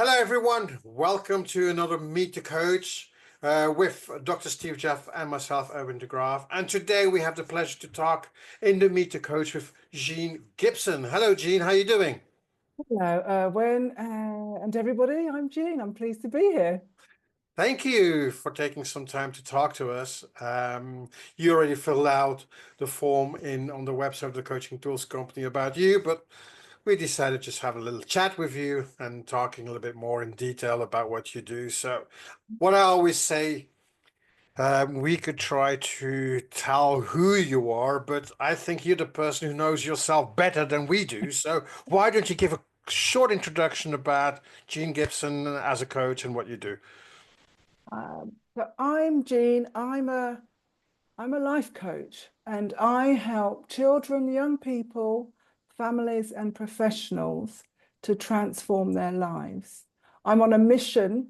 Hello, everyone. Welcome to another Meet the Coach with Dr. Steve Jeff and myself, Erwin de Graaf. And today we have the pleasure to talk in the Meet the Coach with Jean Gibson. Hello, Jean. How are you doing? Hello, Erwin, and everybody. I'm Jean. I'm pleased to be here. Thank you for taking some time to talk to us. You already filled out the form on the website of the Coaching Tools Company about you, but we decided to just have a little chat with you and talking a little bit more in detail about what you do. So, what I always say, we could try to tell who you are, but I think you're the person who knows yourself better than we do. So, why don't you give a short introduction about Jean Gibson as a coach and what you do? So I'm Jean. I'm a life coach, and I help children, young people, families, and professionals to transform their lives. I'm on a mission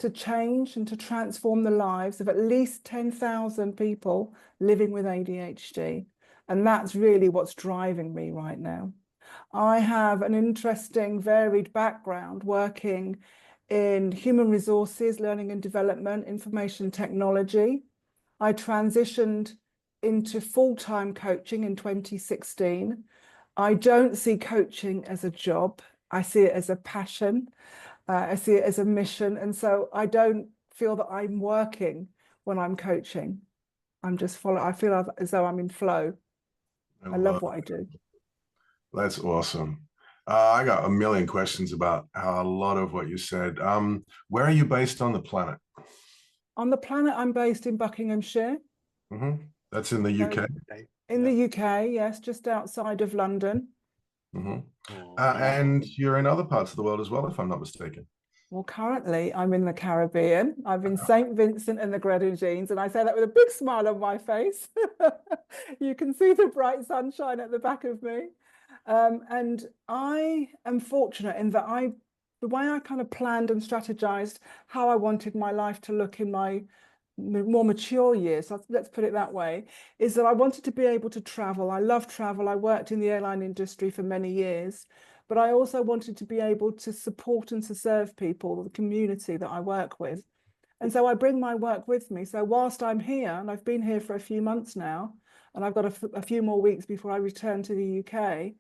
to change and to transform the lives of at least 10,000 people living with ADHD. And that's really what's driving me right now. I have an interesting, varied background working in human resources, learning and development, information technology. I transitioned into full-time coaching in 2016. I don't see coaching as a job. I see it as a passion. I see it as a mission. And so I don't feel that I'm working when I'm coaching. I feel as though I'm in flow. I love what I do. That's awesome. I got a million questions about how a lot of what you said. Where are you based on the planet? On the planet, I'm based in Buckinghamshire. That's in the UK. In the UK, yes, just outside of London. And you're in other parts of the world as well, if I'm not mistaken. Well, currently I'm in the Caribbean. I'm in St. Vincent and the Grenadines, and I say that with a big smile on my face. You can see the bright sunshine at the back of me. And I am fortunate in that the way I kind of planned and strategized how I wanted my life to look in my more mature years, so let's put it that way, is that I wanted to be able to travel. I love travel. I worked in the airline industry for many years, but I also wanted to be able to support and to serve people, the community that I work with. And so I bring my work with me. So whilst I'm here, and I've been here for a few months now, and I've got a few more weeks before I return to the UK,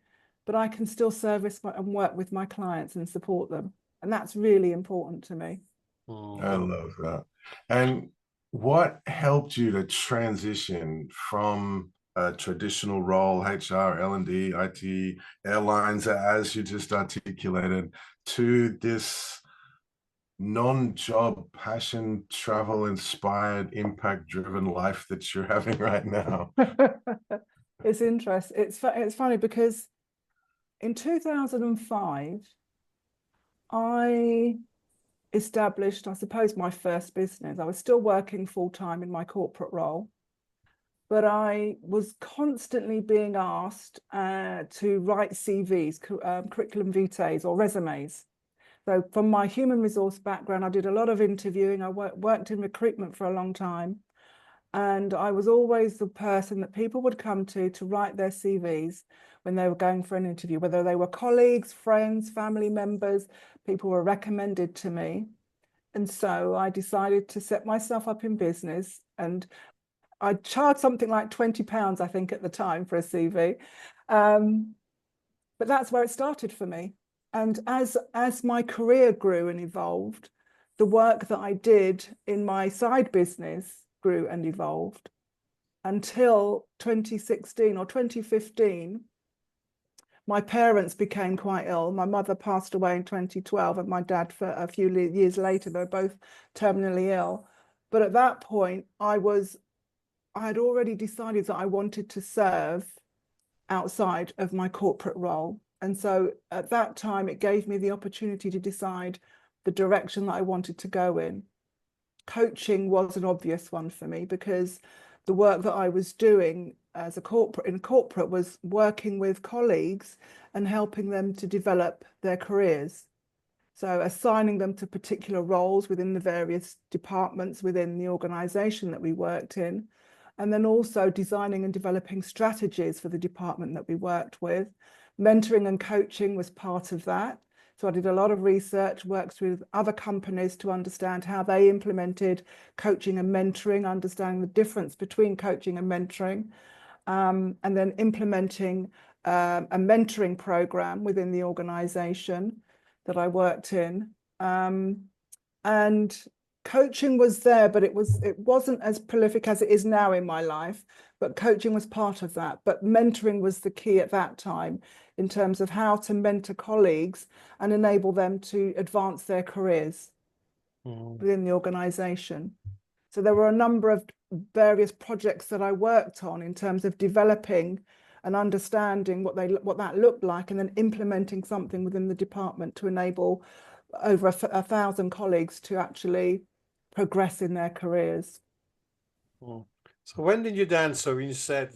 but I can still service and work with my clients and support them. And that's really important to me. I love that. And what helped you to transition from a traditional role, HR, L&D, IT, airlines, as you just articulated, to this non-job, passion, travel inspired, impact driven life that you're having right now? It's interesting. It's funny because in 2005, I established, I suppose, my first business. I was still working full-time in my corporate role, but I was constantly being asked to write CVs, curriculum vitae or resumes. So from my human resource background, I did a lot of interviewing. I worked in recruitment for a long time. And I was always the person that people would come to write their CVs when they were going for an interview, whether they were colleagues, friends, family members, people were recommended to me. And so I decided to set myself up in business, and I charged something like £20, I think, at the time for a CV. But that's where it started for me. And as my career grew and evolved, the work that I did in my side business grew and evolved until 2016 or 2015. My parents became quite ill. My mother passed away in 2012 and my dad for a few years later. They were both terminally ill. But at that point, I had already decided that I wanted to serve outside of my corporate role. And so at that time, it gave me the opportunity to decide the direction that I wanted to go in. Coaching was an obvious one for me because the work that I was doing as in corporate was working with colleagues and helping them to develop their careers. So assigning them to particular roles within the various departments within the organization that we worked in, and then also designing and developing strategies for the department that we worked with. Mentoring and coaching was part of that. So I did a lot of research, worked with other companies to understand how they implemented coaching and mentoring, understanding the difference between coaching and mentoring, and then implementing a mentoring program within the organization that I worked in. And coaching was there, but it wasn't as prolific as it is now in my life, but coaching was part of that. But mentoring was the key at that time in terms of how to mentor colleagues and enable them to advance their careers within the organization. So there were a number of various projects that I worked on in terms of developing and understanding what that looked like, and then implementing something within the department to enable over 1,000 colleagues to actually progress in their careers. So when did you then, so you said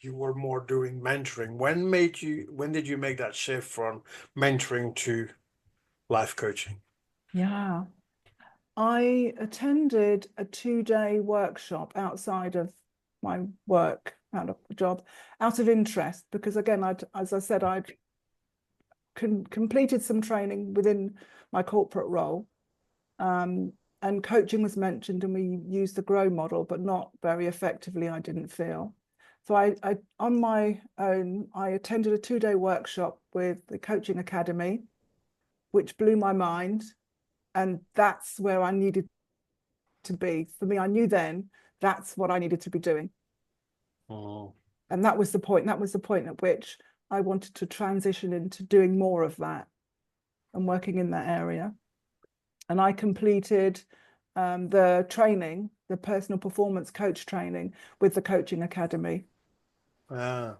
you were more doing mentoring, when did you make that shift from mentoring to life coaching? Yeah, I attended a 2-day workshop outside of my work, out of job, out of interest, because again, as I said, I'd completed some training within my corporate role, and coaching was mentioned, and we used the GROW model, but not very effectively, I didn't feel. So I on my own, I attended a 2-day workshop with the Coaching Academy, which blew my mind. And that's where I needed to be. For me, I knew then that's what I needed to be doing. And that was the point. That was the point at which I wanted to transition into doing more of that and working in that area. And I completed the training, the personal performance coach training with the Coaching Academy. And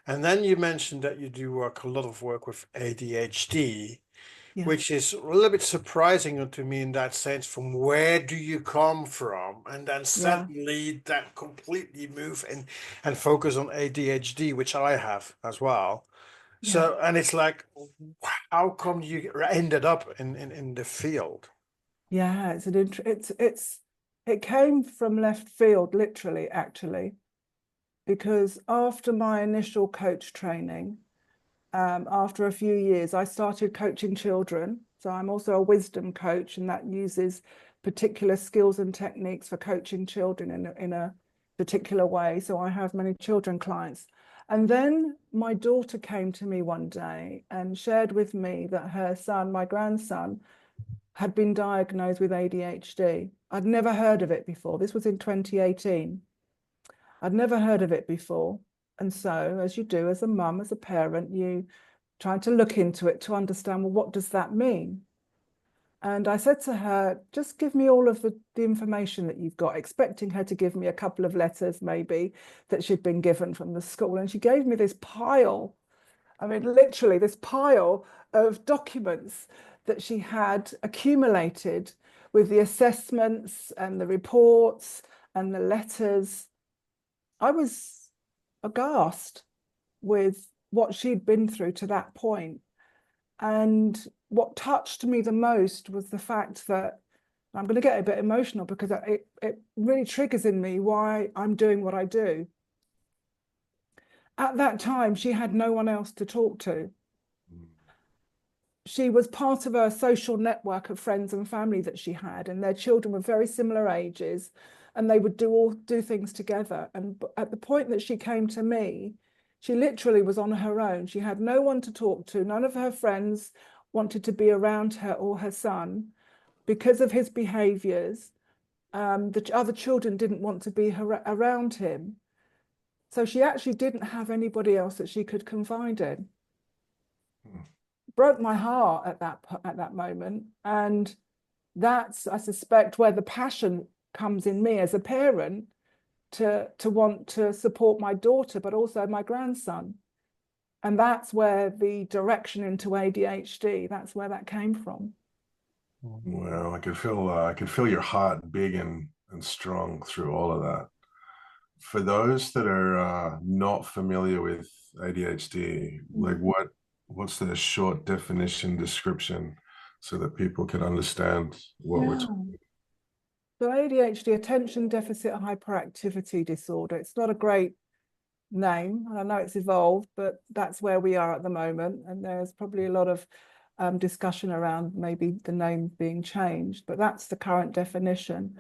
then you mentioned that you do a lot of work with ADHD, Yeah. which is a little bit surprising to me in that sense. From where do you come from? And then suddenly that completely move and focus on ADHD, which I have as well. Yeah. So, and it's like, how come you ended up in the field? Yeah, it came from left field, literally, actually, because after my initial coach training, after a few years, I started coaching children. So I'm also a wisdom coach, and that uses particular skills and techniques for coaching children in a particular way. So I have many children clients. And then my daughter came to me one day and shared with me that her son, my grandson, had been diagnosed with ADHD. I'd never heard of it before. This was in 2018. I'd never heard of it before. And so, as you do as a mum, as a parent, you try to look into it to understand, well, what does that mean? And I said to her, just give me all of the information that you've got, expecting her to give me a couple of letters maybe that she'd been given from the school. And she gave me this pile, I mean, literally this pile of documents that she had accumulated with the assessments and the reports and the letters. I was aghast with what she'd been through to that point. And what touched me the most was the fact that, I'm going to get a bit emotional because it really triggers in me why I'm doing what I do. At that time, she had no one else to talk to. She was part of a social network of friends and family that she had, and their children were very similar ages, and they would do things together. And at the point that she came to me, she literally was on her own. She had no one to talk to. None of her friends wanted to be around her or her son because of his behaviors. The other children didn't want to be around him. So she actually didn't have anybody else that she could confide in. Broke my heart at that moment. And that's, I suspect, where the passion comes in me as a parent to want to support my daughter, but also my grandson. And that's where the direction into ADHD, that's where that came from. Well, I could feel your heart big and strong through all of that. For those that are not familiar with ADHD, like what's the short definition description so that people can understand what we're talking about? So ADHD, attention deficit hyperactivity disorder. It's not a great name. I know it's evolved, but that's where we are at the moment. And there's probably a lot of discussion around maybe the name being changed, but that's the current definition.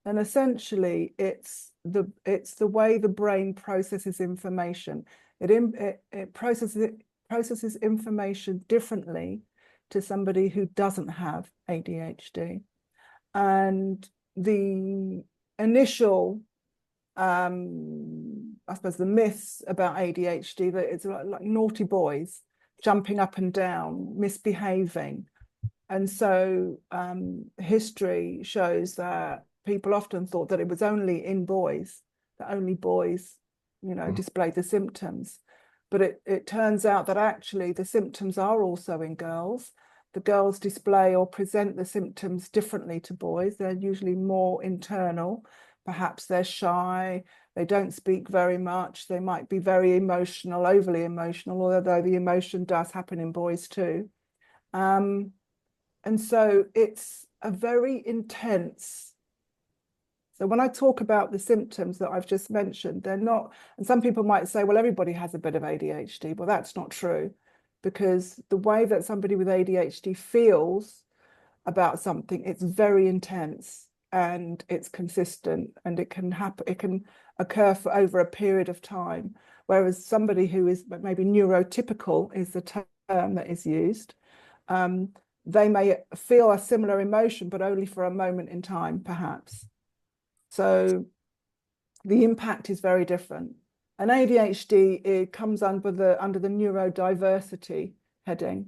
And essentially, it's the way the brain processes information. It processes information differently to somebody who doesn't have ADHD. And the initial, I suppose, the myths about ADHD, that it's like naughty boys jumping up and down, misbehaving. And so history shows that people often thought that it was only in boys, that only boys, displayed the symptoms. But it turns out that actually the symptoms are also in girls. The girls display or present the symptoms differently to boys. They're usually more internal. Perhaps they're shy. They don't speak very much. They might be very emotional, overly emotional, although the emotion does happen in boys too. And so it's a very intense. So when I talk about the symptoms that I've just mentioned, they're not, and some people might say, well, everybody has a bit of ADHD. Well, that's not true, because the way that somebody with ADHD feels about something, it's very intense and it's consistent, and it can happen, it can occur for over a period of time. Whereas somebody who is maybe neurotypical is the term that is used. They may feel a similar emotion, but only for a moment in time, perhaps. So the impact is very different. And ADHD, it comes under the neurodiversity heading.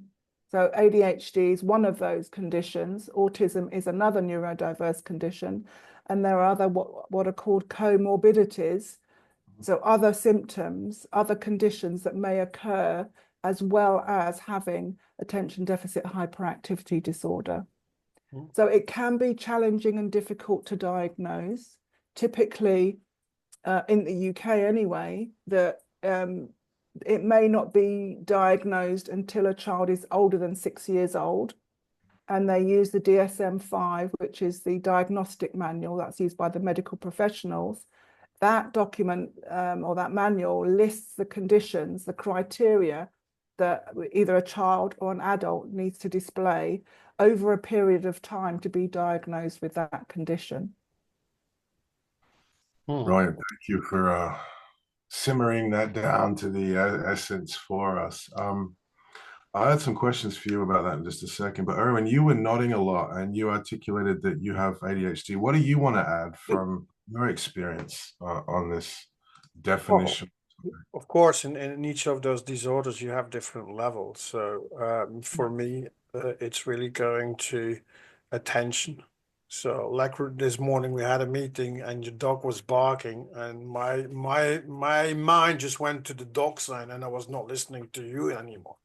So ADHD is one of those conditions. Autism is another neurodiverse condition. And there are other what are called comorbidities. So other symptoms, other conditions that may occur, as well as having attention deficit hyperactivity disorder. So it can be challenging and difficult to diagnose. Typically, in the UK anyway, that it may not be diagnosed until a child is older than 6 years old. And they use the DSM-5, which is the diagnostic manual that's used by the medical professionals. That document or that manual lists the conditions, the criteria that either a child or an adult needs to display over a period of time to be diagnosed with that condition. Right. Thank you for simmering that down to the essence for us. I had some questions for you about that in just a second, but Erwin, you were nodding a lot and you articulated that you have ADHD. What do you want to add from your experience on this definition? Of course, in each of those disorders, you have different levels. So for me, it's really going to attention. So like this morning, we had a meeting and your dog was barking, and my mind just went to the dog sign, and I was not listening to you anymore.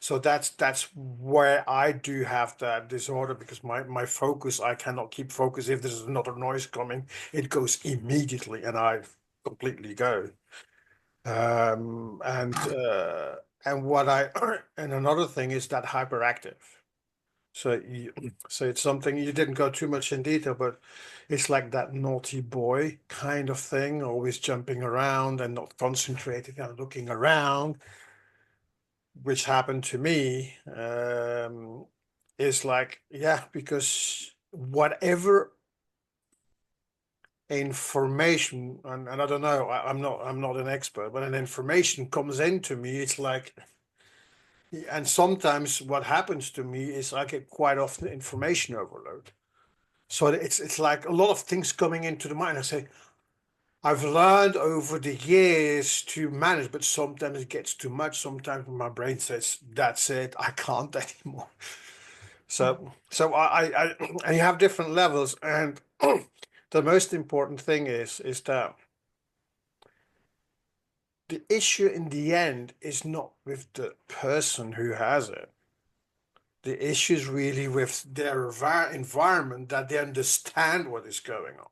So that's where I do have that disorder, because my focus, I cannot keep focus. If there's another noise coming, it goes immediately, and I completely go. And what I and another thing is that hyperactive. So it's something you didn't go too much in detail, but it's like that naughty boy kind of thing, always jumping around and not concentrating and looking around, which happened to me. Is like, yeah, because whatever information, and I don't know, I'm not an expert, but an information comes into me, it's like, and sometimes what happens to me is I get quite often information overload. So it's like a lot of things coming into the mind. I say, I've learned over the years to manage, but sometimes it gets too much. Sometimes my brain says, that's it, I can't anymore. So I and you have different levels, and the most important thing is that the issue in the end is not with the person who has it. The issue is really with their environment, that they understand what is going on.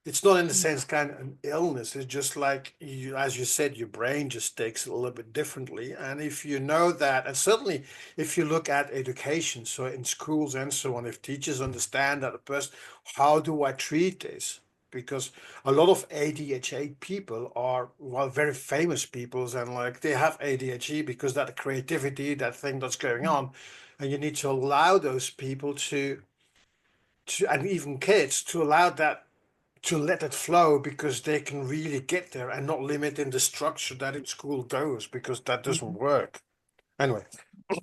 It's not in the sense kind of an illness. It's just like, you, as you said, your brain just takes it a little bit differently. And if you know that, and certainly if you look at education, so in schools and so on, if teachers understand that a person, how do I treat this? because a lot of ADHD people are, well, very famous peoples, and like they have ADHD because that creativity, that thing that's going on, and you need to allow those people to and even kids to allow that, to let it flow, because they can really get there and not limit in the structure that in school goes, because that doesn't work. Anyway,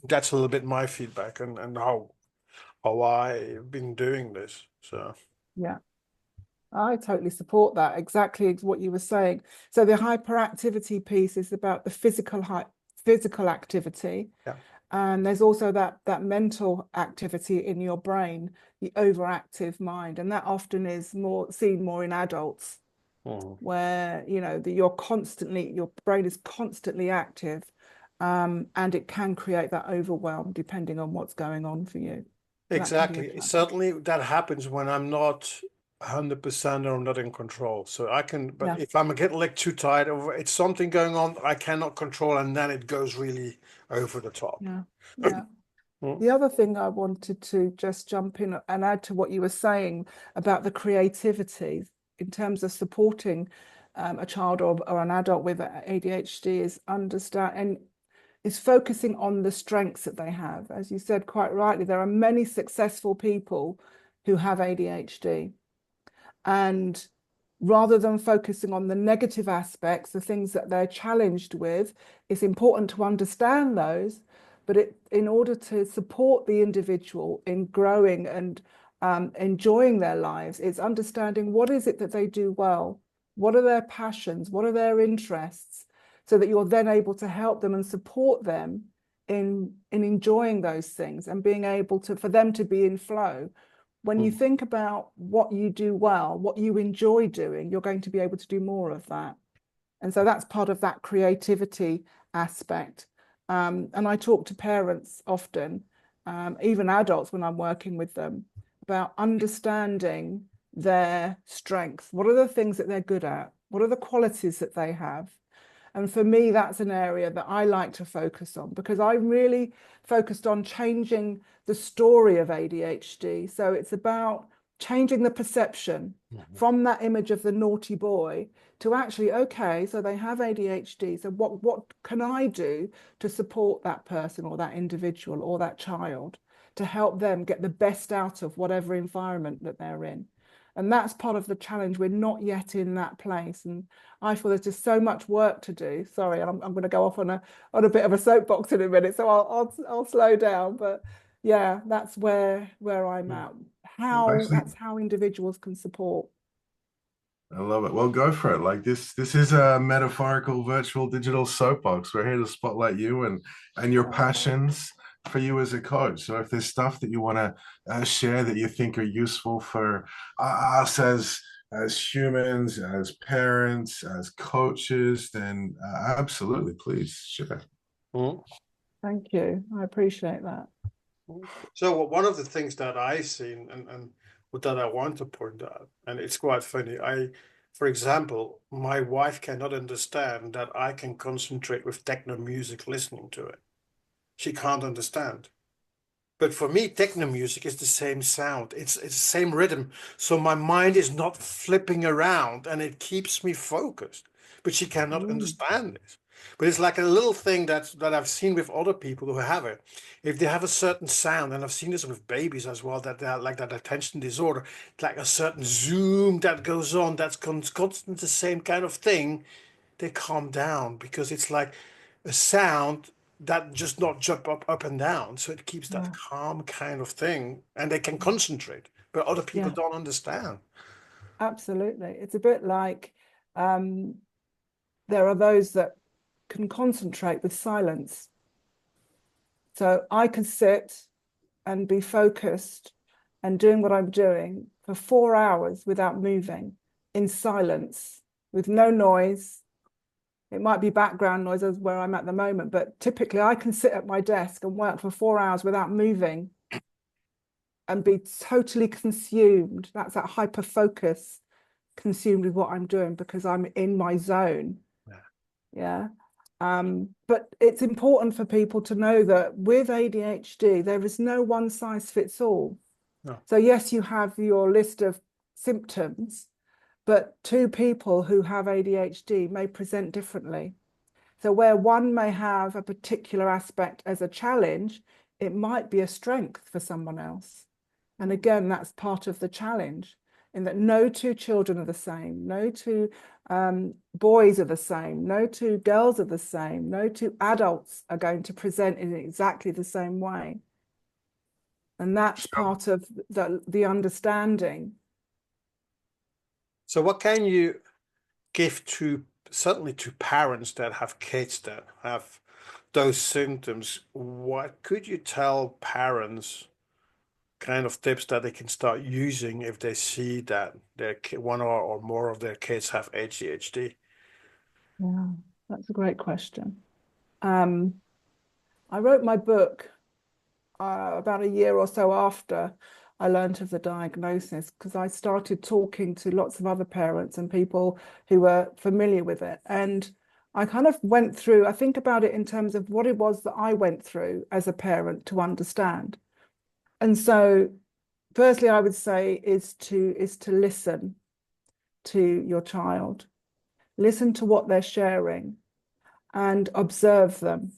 that's a little bit my feedback and how I've been doing this. So Yeah, I totally support that. Exactly what you were saying. So the hyperactivity piece is about the physical activity. yeah. And there's also that mental activity in your brain, the overactive mind. And that often is seen more in adults, where, you know, your brain is constantly active, and it can create that overwhelm depending on what's going on for you. That can be a Exactly. challenge. Certainly that happens when I'm not 100% or I'm not in control. So I can, but Yeah. if I'm getting like too tired or it's something going on I cannot control, and then it goes really over the top. Yeah. Yeah. Mm. The other thing I wanted to just jump in and add to what you were saying about the creativity in terms of supporting a child or an adult with ADHD is focusing on the strengths that they have. As you said quite rightly, there are many successful people who have ADHD. And rather than focusing on the negative aspects, the things that they're challenged with, it's important to understand those. But in order to support the individual in growing and enjoying their lives, it's understanding what is it that they do well, what are their passions, what are their interests, so that you're then able to help them and support them in enjoying those things and being able to, for them to be in flow. When you think about what you do well, what you enjoy doing, you're going to be able to do more of that. And so that's part of that creativity aspect. And I talk to parents often, even adults when I'm working with them, about understanding their strengths. What are the things that they're good at? What are the qualities that they have? And for me, that's an area that I like to focus on, because I really focused on changing the story of ADHD. So it's about changing the perception from that image of the naughty boy to actually, okay, so they have ADHD. So what can I do to support that person or that individual or that child to help them get the best out of whatever environment that they're in? And that's part of the challenge. We're not yet in that place. And I feel there's just so much work to do. Sorry, I'm going to go off on a bit of a soapbox in a minute, so I'll slow down. But yeah, that's where I'm at. That's how individuals can support. I love it. Well, go for it. Like this is a metaphorical virtual digital soapbox. We're here to spotlight you and your passions for you as a coach. So if there's stuff that you want to share that you think are useful for us as humans, as parents, as coaches, then absolutely, please share. Thank you. I appreciate that. So one of the things that I seen and that I want to point out, and it's quite funny, for example, my wife cannot understand that I can concentrate with techno music listening to it. She can't understand. But for me, techno music is the same sound. It's the same rhythm. So my mind is not flipping around and it keeps me focused. But she cannot understand this. But it's like a little thing that I've seen with other people who have it. If they have a certain sound, and I've seen this with babies as well, that they are like that attention disorder, like a certain zoom that goes on, that's constant the same kind of thing, they calm down because it's like a sound that just not jump up and down. So it keeps that calm kind of thing, and they can concentrate, but other people don't understand. Absolutely. It's a bit like there are those that can concentrate with silence. So I can sit and be focused and doing what I'm doing for 4 hours without moving, in silence, with no noise. It might be background noise as where I'm at the moment, but typically I can sit at my desk and work for 4 hours without moving and be totally consumed. That's that hyper focus, consumed with what I'm doing because I'm in my zone. Yeah. But it's important for people to know that with ADHD, there is no one size fits all. No. So yes, you have your list of symptoms, but two people who have ADHD may present differently. So where one may have a particular aspect as a challenge, it might be a strength for someone else. And again, that's part of the challenge, in that no two children are the same, no two boys are the same, no two girls are the same, no two adults are going to present in exactly the same way. And that's part of the understanding. So what can you give to, certainly to parents that have kids that have those symptoms? What could you tell parents, kind of tips that they can start using if they see that their one or more of their kids have ADHD? Yeah, that's a great question. I wrote my book about a year or so after I learned of the diagnosis, because I started talking to lots of other parents and people who were familiar with it. And I kind of went through, I think about it in terms of what it was that I went through as a parent to understand. And so firstly, I would say is to listen to your child, listen to what they're sharing and observe them.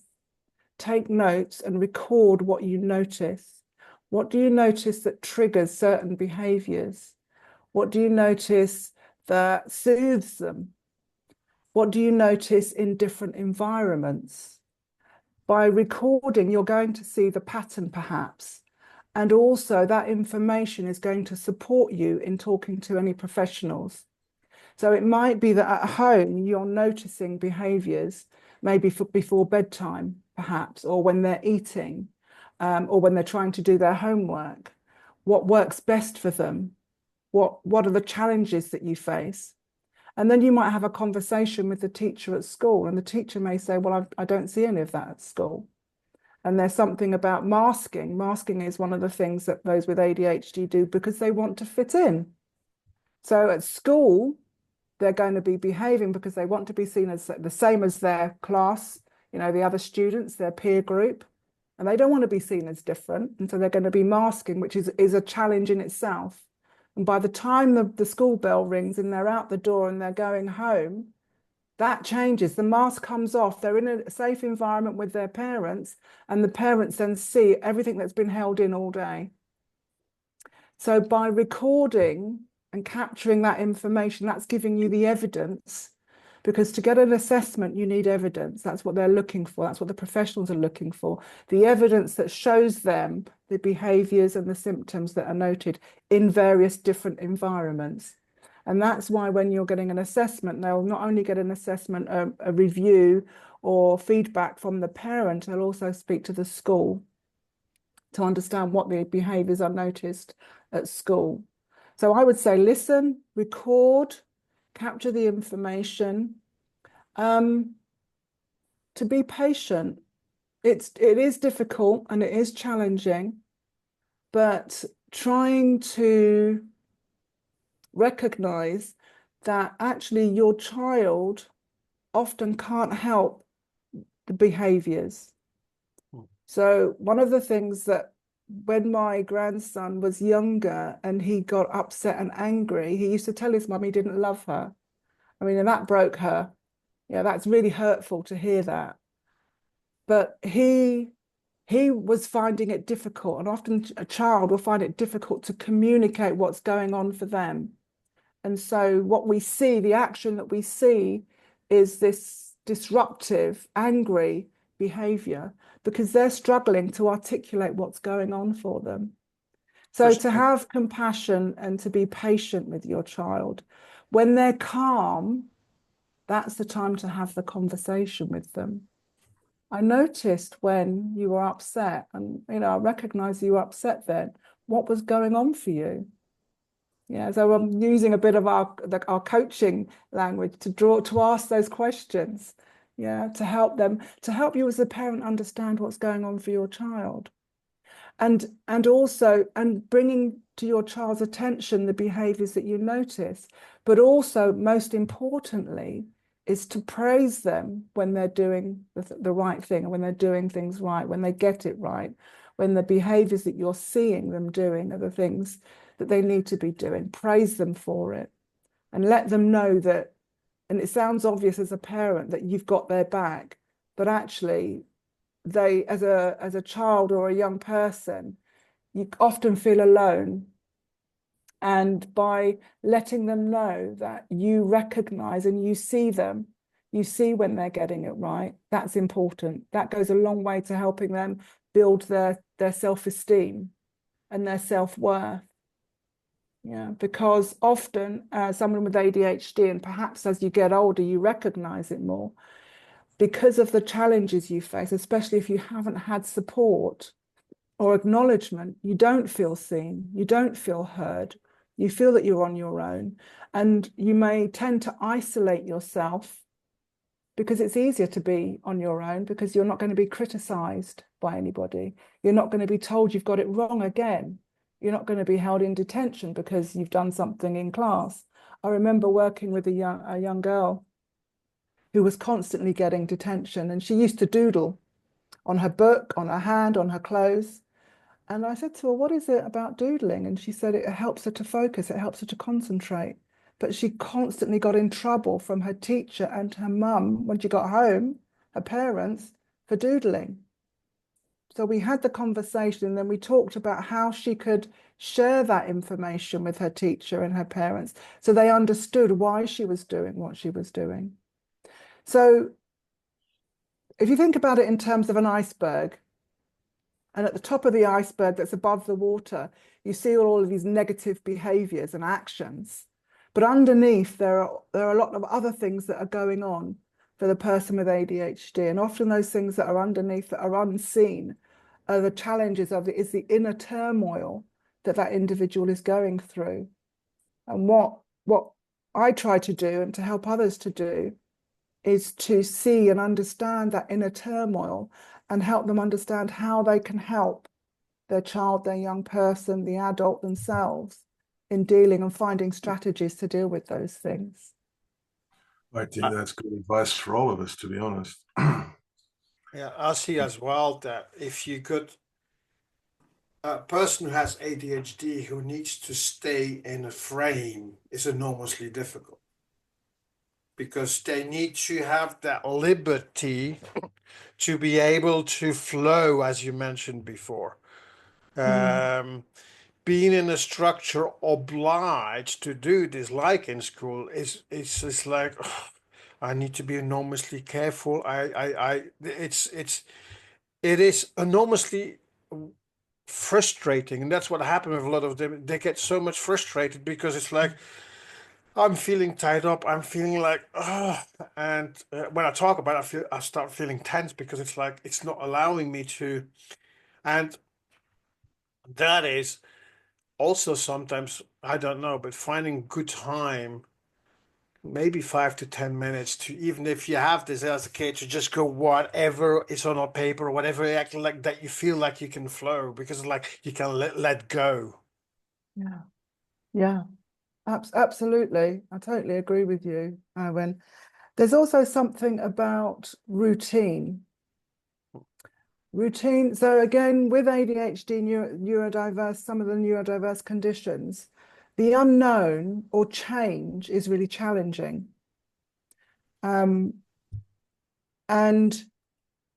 Take notes and record what you notice. What do you notice that triggers certain behaviors? What do you notice that soothes them? What do you notice in different environments? By recording, you're going to see the pattern perhaps. And also that information is going to support you in talking to any professionals. So it might be that at home, you're noticing behaviors, maybe before bedtime, perhaps, or when they're eating, or when they're trying to do their homework. What works best for them? What are the challenges that you face? And then you might have a conversation with the teacher at school, and the teacher may say, well, I don't see any of that at school. And there's something about masking. Masking is one of the things that those with ADHD do because they want to fit in. So at school, they're going to be behaving because they want to be seen as the same as their class, you know, the other students, their peer group, and they don't want to be seen as different. And so they're going to be masking, which is a challenge in itself. And by the time the school bell rings and they're out the door and they're going home, that changes. The mask comes off. They're in a safe environment with their parents, and the parents then see everything that's been held in all day. So by recording and capturing that information, that's giving you the evidence, because to get an assessment, you need evidence. That's what they're looking for. That's what the professionals are looking for. The evidence that shows them the behaviors and the symptoms that are noted in various different environments. And that's why when you're getting an assessment, they'll not only get an assessment, a review or feedback from the parent, they'll also speak to the school to understand what the behaviors are noticed at school. So I would say listen, record, capture the information, to be patient. It is difficult and it is challenging, but trying to recognize that actually your child often can't help the behaviors. So one of the things that when my grandson was younger and he got upset and angry, he used to tell his mum he didn't love her. I mean, and that broke her. Yeah, that's really hurtful to hear that. But he was finding it difficult, and often a child will find it difficult to communicate what's going on for them. And so what we see, the action that we see, is this disruptive, angry behavior because they're struggling to articulate what's going on for them. So to have compassion and to be patient with your child. When they're calm, that's the time to have the conversation with them. I noticed when you were upset, and I recognized you were upset then. What was going on for you? Yeah, so I'm using a bit of our coaching language to ask those questions. Yeah, to help you as a parent understand what's going on for your child, and also bringing to your child's attention the behaviors that you notice, but also most importantly is to praise them when they're doing the right thing, and when they're doing things right, when they get it right, when the behaviors that you're seeing them doing are the things that they need to be doing. Praise them for it. and let them know that, and it sounds obvious as a parent that you've got their back, but actually they, as a child or a young person, you often feel alone. And by letting them know that you recognize and you see them, you see when they're getting it right, that's important. That goes a long way to helping them build their self-esteem and their self-worth. Yeah, because often someone with ADHD, and perhaps as you get older, you recognize it more, because of the challenges you face, especially if you haven't had support or acknowledgement, you don't feel seen, you don't feel heard, you feel that you're on your own, and you may tend to isolate yourself because it's easier to be on your own because you're not going to be criticized by anybody. You're not going to be told you've got it wrong again. You're not going to be held in detention because you've done something in class. I remember working with a young girl who was constantly getting detention, and she used to doodle on her book, on her hand, on her clothes. And I said to her, what is it about doodling? And she said it helps her to focus, it helps her to concentrate. But she constantly got in trouble from her teacher and her mum when she got home, her parents, for doodling. So we had the conversation, and then we talked about how she could share that information with her teacher and her parents so they understood why she was doing what she was doing. So if you think about it in terms of an iceberg, and at the top of the iceberg that's above the water, you see all of these negative behaviors and actions. But underneath, there are a lot of other things that are going on for the person with ADHD. And often those things that are underneath that are unseen are the challenges of it, is the inner turmoil that that individual is going through. And what I try to do, and to help others to do, is to see and understand that inner turmoil and help them understand how they can help their child, their young person, the adult themselves in dealing and finding strategies to deal with those things. I think that's good advice for all of us, to be honest. Yeah, I see as well that if you could, a person who has ADHD who needs to stay in a frame is enormously difficult because they need to have that liberty to be able to flow, as you mentioned before. Being in a structure obliged to do this, like in school, is just like, oh, I need to be enormously careful. It is enormously frustrating, and that's what happened with a lot of them. They get so much frustrated because it's like, I'm feeling tied up. I'm feeling like, oh, and when I talk about it, I start feeling tense because it's like it's not allowing me to, and that is also sometimes, I don't know, but finding good time, maybe 5 to 10 minutes to, even if you have this as a kid, to just go whatever is on a paper or whatever act like that you feel like you can flow because like you can let go. Yeah, yeah, absolutely. I totally agree with you, Owen. There's also something about routine. Routine. So again, with ADHD, neurodiverse, some of the neurodiverse conditions, the unknown or change is really challenging. And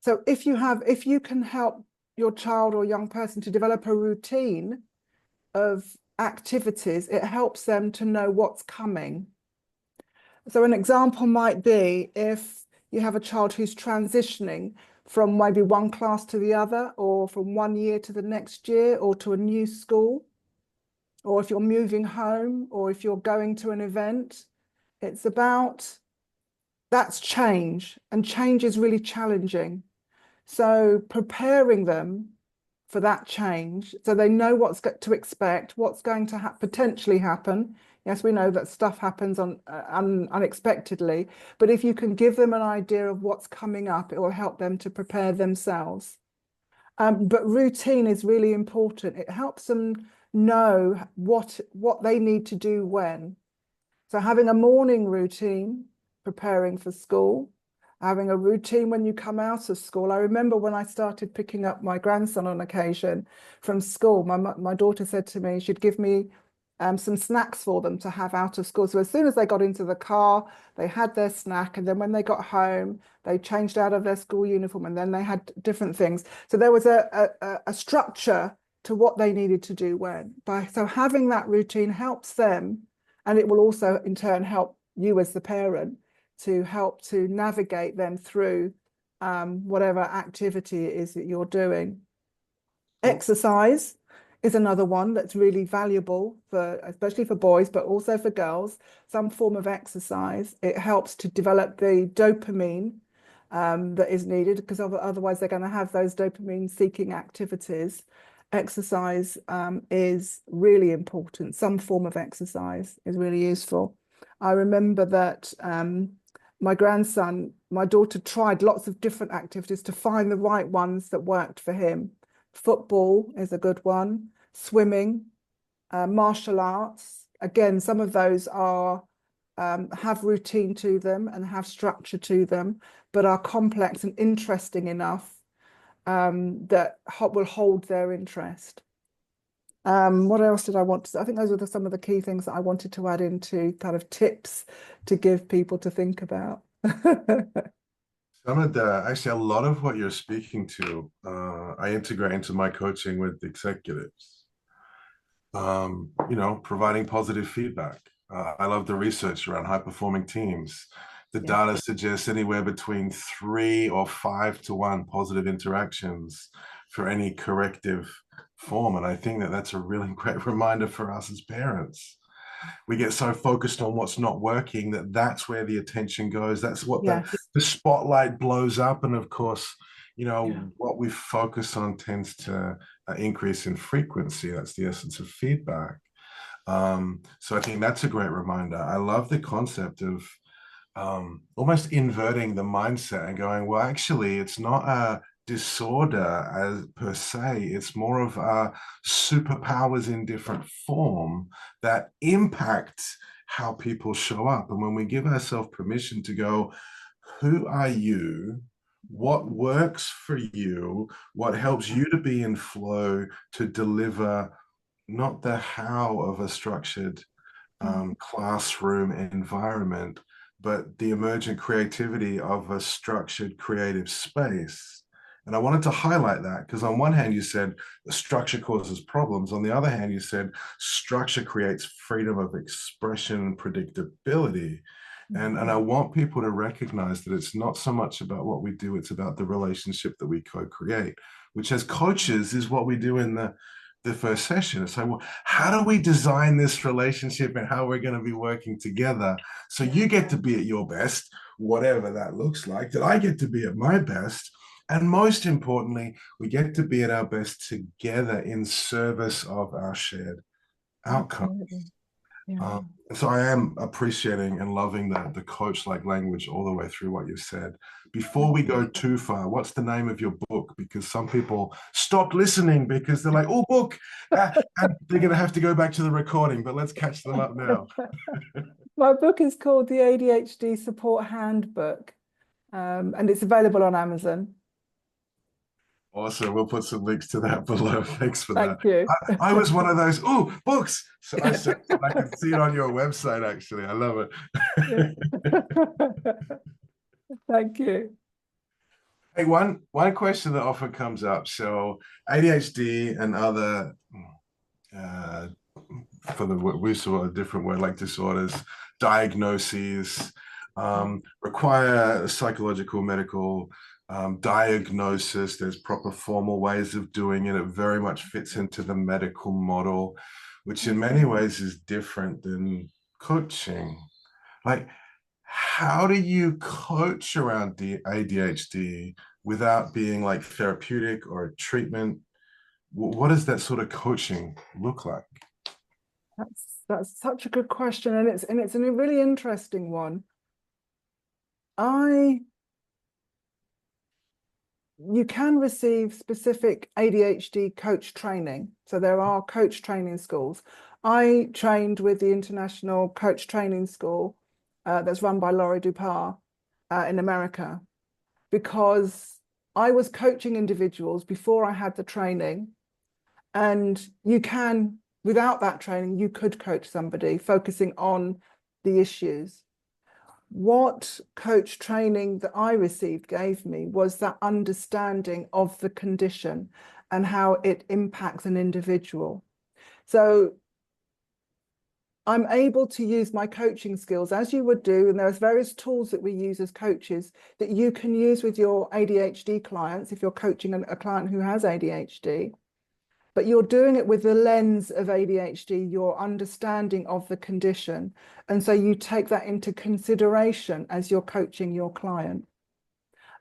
so if you can help your child or young person to develop a routine of activities, it helps them to know what's coming. So an example might be if you have a child who's transitioning from maybe one class to the other, or from one year to the next year, or to a new school, or if you're moving home, or if you're going to an event, it's about, that's change, and change is really challenging. So preparing them for that change, so they know what's to expect, what's going to potentially happen. Yes, we know that stuff happens unexpectedly, but if you can give them an idea of what's coming up, it will help them to prepare themselves. But routine is really important. It helps them know what they need to do when. So having a morning routine, preparing for school, having a routine when you come out of school. I remember when I started picking up my grandson on occasion from school, my daughter said to me, she'd give me some snacks for them to have out of school. So as soon as they got into the car, they had their snack, and then when they got home, they changed out of their school uniform, and then they had different things. So there was a structure to what they needed to do when. So having that routine helps them, and it will also in turn help you as the parent to help to navigate them through whatever activity it is that you're doing. Exercise is another one that's really valuable for, especially for boys, but also for girls. Some form of exercise. It helps to develop the dopamine that is needed, because otherwise they're going to have those dopamine-seeking activities. Exercise is really important. Some form of exercise is really useful. I remember that my daughter tried lots of different activities to find the right ones that worked for him. Football is a good one, swimming, martial arts. Again, some of those are have routine to them and have structure to them, but are complex and interesting enough that will hold their interest. What else did I want to say? I think those were some of the key things that I wanted to add into kind of tips to give people to think about. Actually, a lot of what you're speaking to, I integrate into my coaching with executives. Providing positive feedback. I love the research around high-performing teams. The data suggests anywhere between 3 or 5 to 1 positive interactions for any corrective form. And I think that that's a really great reminder for us as parents. We get so focused on what's not working that's where the attention goes. That's what the spotlight blows up. And of course, what we focus on tends to increase in frequency. That's the essence of feedback. So I think that's a great reminder. I love the concept of almost inverting the mindset and going, well, actually, it's not a disorder as per se. It's more of superpowers in different form that impact how people show up. And when we give ourselves permission to go, who are you? What works for you? What helps you to be in flow to deliver not the how of a structured classroom environment, but the emergent creativity of a structured creative space. And I wanted to highlight that because on one hand, you said the structure causes problems. On the other hand, you said structure creates freedom of expression and predictability. And I want people to recognize that it's not so much about what we do, it's about the relationship that we co-create, which as coaches is what we do in the first session. So well, how do we design this relationship and how we're going to be working together so you get to be at your best, whatever that looks like, that I get to be at my best, and most importantly, we get to be at our best together in service of our shared outcome. So I am appreciating and loving the coach-like language all the way through what you said. Before we go too far, what's the name of your book? Because some people stopped listening because they're like, oh, book, and they're going to have to go back to the recording, but let's catch them up now. My book is called the ADHD Support Handbook, and it's available on Amazon. Awesome. We'll put some links to that below. Thanks for that. Thank you. I was one of those, oh, books. So I can see it on your website, actually. I love it. Thank you. Hey, one question that often comes up. So ADHD and other, for the we saw a different word like disorders, diagnoses, require psychological, medical diagnosis. There's proper formal ways of doing it. It very much fits into the medical model, which in many ways is different than coaching. Like, how do you coach around ADHD without being like therapeutic or a treatment? What does that sort of coaching look like? That's such a good question, and it's a really interesting one. You can receive specific ADHD coach training. So there are coach training schools. I trained with the International Coach Training School that's run by Laurie Dupar in America, because I was coaching individuals before I had the training. And you can without that training, you could coach somebody focusing on the issues. What coach training that I received gave me was that understanding of the condition and how it impacts an individual. So I'm able to use my coaching skills as you would do, and there's various tools that we use as coaches that you can use with your ADHD clients if you're coaching a client who has ADHD, but you're doing it with the lens of ADHD, your understanding of the condition. And so you take that into consideration as you're coaching your client.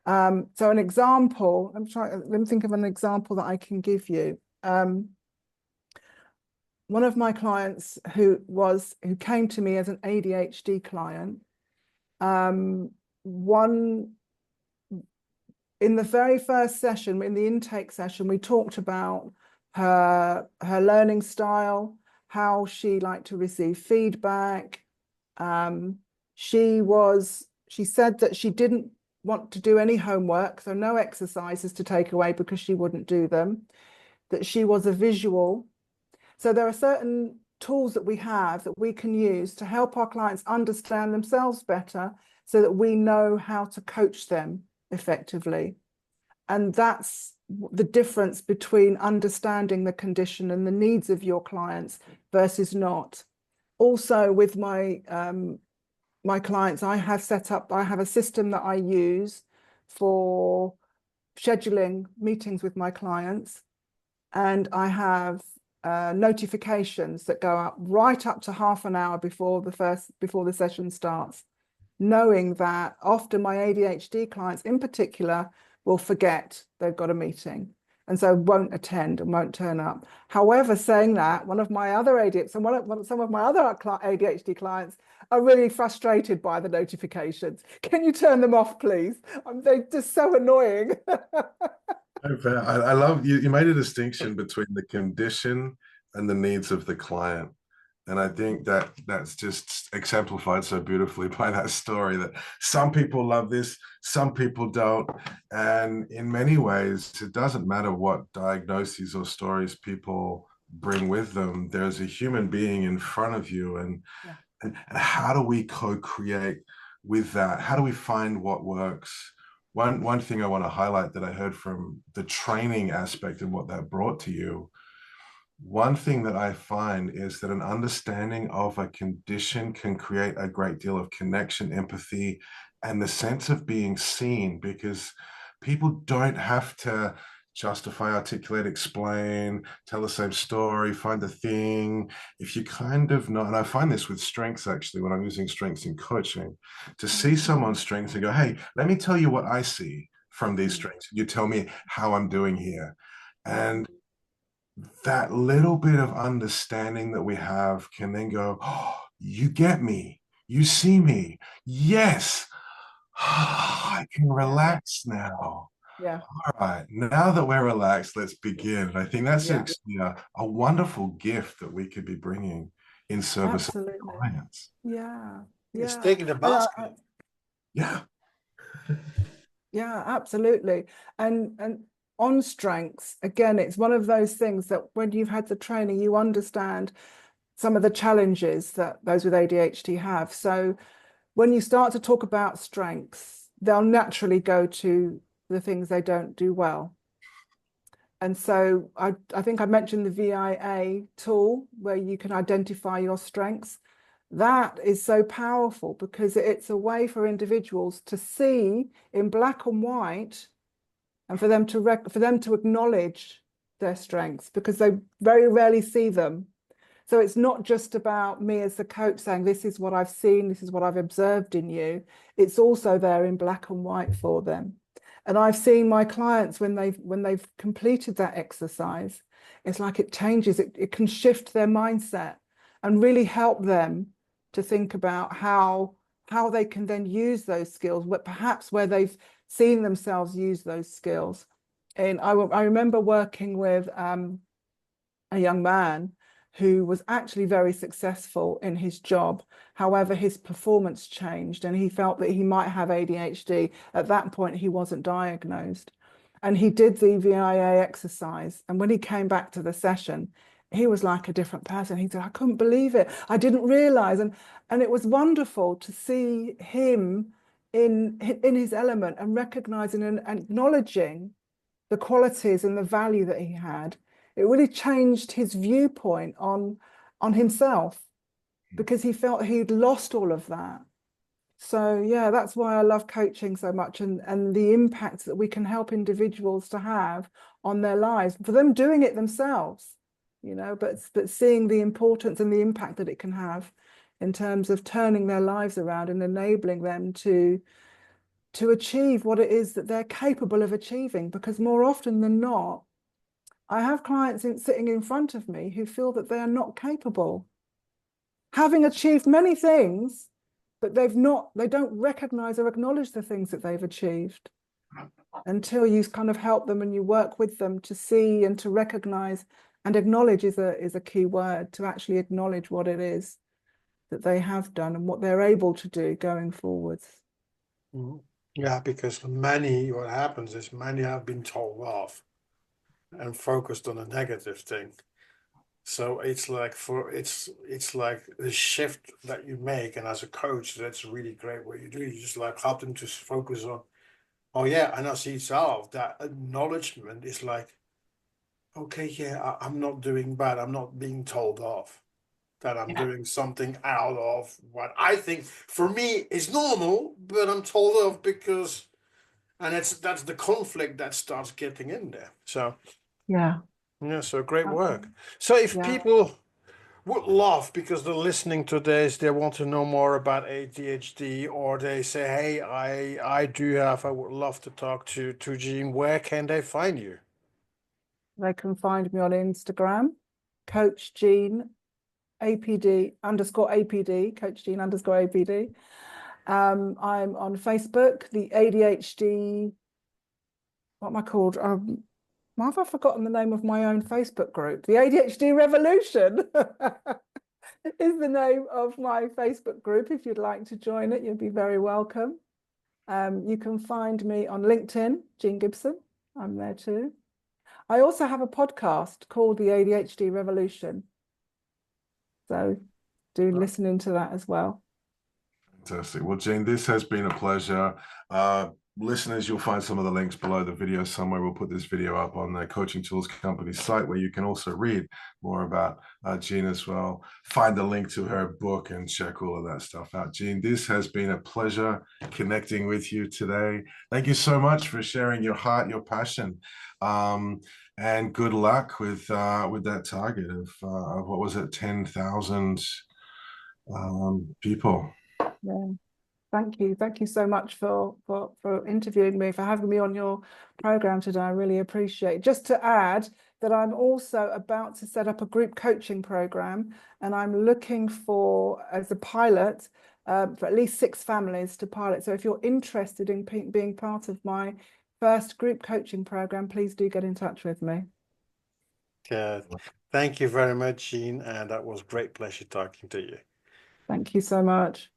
So an example, let me think of an example that I can give you. One of my clients who came to me as an ADHD client, in the very first session, in the intake session, we talked about her learning style, how she liked to receive feedback. She said that she didn't want to do any homework, so no exercises to take away because she wouldn't do them, that she was a visual. So there are certain tools that we have that we can use to help our clients understand themselves better so that we know how to coach them effectively. And that's the difference between understanding the condition and the needs of your clients versus not. Also with my clients, I have a system that I use for scheduling meetings with my clients, and I have notifications that go up right up to half an hour before the session starts, knowing that often my ADHD clients in particular will forget they've got a meeting and so won't attend and won't turn up. However, saying that, some of my other ADHD clients are really frustrated by the notifications. Can you turn them off, please? They're just so annoying. I love you made a distinction between the condition and the needs of the client. And I think that's just exemplified so beautifully by that story, that some people love this, some people don't. And in many ways, it doesn't matter what diagnoses or stories people bring with them. There's a human being in front of you. And how do we co-create with that? How do we find what works? One thing I want to highlight that I heard from the training aspect and what that brought to you, one thing that I find is that an understanding of a condition can create a great deal of connection, empathy, and the sense of being seen, because people don't have to justify, articulate, explain, tell the same story, find the thing. If you kind of know, and I find this with strengths actually, when I'm using strengths in coaching, to see someone's strengths and go, hey, let me tell you what I see from these strengths. You tell me how I'm doing here. And that little bit of understanding that we have can then go, oh, you get me, you see me, yes, I can relax now. Yeah. All right, now that we're relaxed, let's begin. And I think that's a wonderful gift that we could be bringing in service of clients. Yeah. It's taking the basket. Yeah. Yeah, absolutely. And on strengths, again, it's one of those things that when you've had the training, you understand some of the challenges that those with ADHD have. So when you start to talk about strengths, they'll naturally go to the things they don't do well. And so I think I mentioned the VIA tool where you can identify your strengths. That is so powerful because it's a way for individuals to see in black and white, and for them to acknowledge their strengths, because they very rarely see them. So it's not just about me as the coach saying, this is what I've seen, this is what I've observed in you. It's also there in black and white for them. And I've seen my clients when they've completed that exercise, it's like it changes, it can shift their mindset and really help them to think about how they can then use those skills, perhaps where they've seen themselves use those skills. And I remember working with a young man who was actually very successful in his job. However, his performance changed and he felt that he might have ADHD. At that point, he wasn't diagnosed. And he did the VIA exercise. And when he came back to the session, he was like a different person. He said, I couldn't believe it. I didn't realize. And it was wonderful to see him in his element and recognizing and acknowledging the qualities and the value that he had. It really changed his viewpoint on himself, because he felt he'd lost all of that. So yeah, that's why I love coaching so much, and the impact that we can help individuals to have on their lives, for them doing it themselves, you know, but seeing the importance and the impact that it can have in terms of turning their lives around and enabling them to achieve what it is that they're capable of achieving. Because more often than not, I have clients sitting in front of me who feel that they are not capable, having achieved many things, but they don't recognize or acknowledge the things that they've achieved until you kind of help them and you work with them to see and to recognize. And acknowledge is a key word, to actually acknowledge what it is that they have done and what they're able to do going forwards. Yeah, because what happens is many have been told off and focused on a negative thing. So it's like it's like the shift that you make, and as a coach, that's really great what you do. You just like help them to focus on, oh yeah, and I see itself. That acknowledgement is like, okay, yeah, I'm not doing bad. I'm not being told off. That I'm doing something out of what I think for me is normal, but I'm told off because, and that's the conflict that starts getting in there. So Yeah. so great work. So if people would love, because they're listening to this, they want to know more about ADHD, or they say, hey, I would love to talk to Jean, where can they find you? They can find me on Instagram, Coach Jean APD _APD, Coach Jean _APD. I'm on Facebook, the ADHD, what am I called? Why have I forgotten the name of my own Facebook group? The ADHD Revolution is the name of my Facebook group. If you'd like to join it, you'll be very welcome. You can find me on LinkedIn, Jean Gibson. I'm there too. I also have a podcast called the ADHD Revolution. So do listen into that as well. Fantastic. Well, Jean, this has been a pleasure. Listeners, you'll find some of the links below the video somewhere. We'll put this video up on the Coaching Tools Company's site, where you can also read more about Jean as well. Find the link to her book and check all of that stuff out. Jean, this has been a pleasure connecting with you today. Thank you so much for sharing your heart, your passion, and good luck with that target of what was it, 10,000 people. Yeah. Thank you. Thank you so much for interviewing me, for having me on your program today. I really appreciate it. Just to add that I'm also about to set up a group coaching program, and I'm looking for, as a pilot, for at least 6 families to pilot. So if you're interested in being part of my first group coaching program, please do get in touch with me. Good. Thank you very much, Jean, and that was a great pleasure talking to you. Thank you so much.